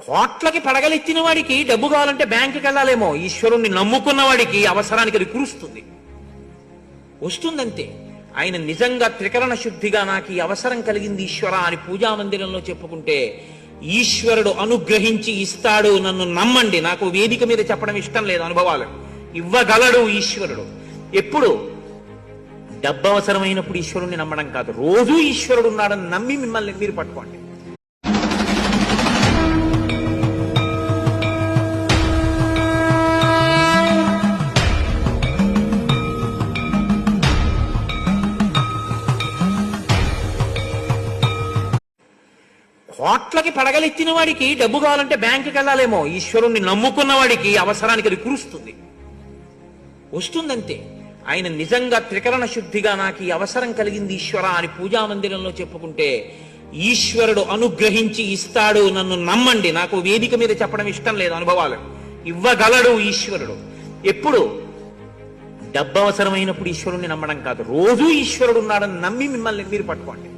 కోట్లకి పడగలెత్తిన వాడికి డబ్బు కావాలంటే బ్యాంకుకి వెళ్ళాలేమో, ఈశ్వరుణ్ణి నమ్ముకున్న వాడికి అవసరానికి అది కురుస్తుంది, వస్తుందంతే. ఆయన నిజంగా త్రికరణ శుద్ధిగా నాకు ఈ అవసరం కలిగింది ఈశ్వర అని పూజా మందిరంలో చెప్పుకుంటే ఈశ్వరుడు అనుగ్రహించి ఇస్తాడు, నన్ను నమ్మండి. నాకు వేదిక మీద చెప్పడం ఇష్టం లేదు, అనుభవాలు ఇవ్వగలడు ఈశ్వరుడు. ఎప్పుడు డబ్బు అవసరమైనప్పుడు ఈశ్వరుణ్ణి నమ్మడం కాదు, రోజు ఈశ్వరుడు ఉన్నాడని నమ్మి మిమ్మల్ని మీరు పట్టుకోండి. కోట్లకి పడగలెత్తిన వాడికి డబ్బు కావాలంటే బ్యాంకుకి వెళ్ళాలేమో, ఈశ్వరుణ్ణి నమ్ముకున్న వాడికి అవసరానికి అది కురుస్తుంది, వస్తుందంతే. ఆయన నిజంగా త్రికరణ శుద్ధిగా నాకు ఈ అవసరం కలిగింది ఈశ్వర అని పూజా మందిరంలో చెప్పుకుంటే ఈశ్వరుడు అనుగ్రహించి ఇస్తాడు, నన్ను నమ్మండి. నాకు వేదిక మీద చెప్పడం ఇష్టం లేదు, అనుభవాలు ఇవ్వగలడు ఈశ్వరుడు. ఎప్పుడు డబ్బు అవసరమైనప్పుడు ఈశ్వరుణ్ణి నమ్మడం కాదు, రోజు ఈశ్వరుడు ఉన్నాడని నమ్మి మిమ్మల్ని మీరు పట్టుకోండి.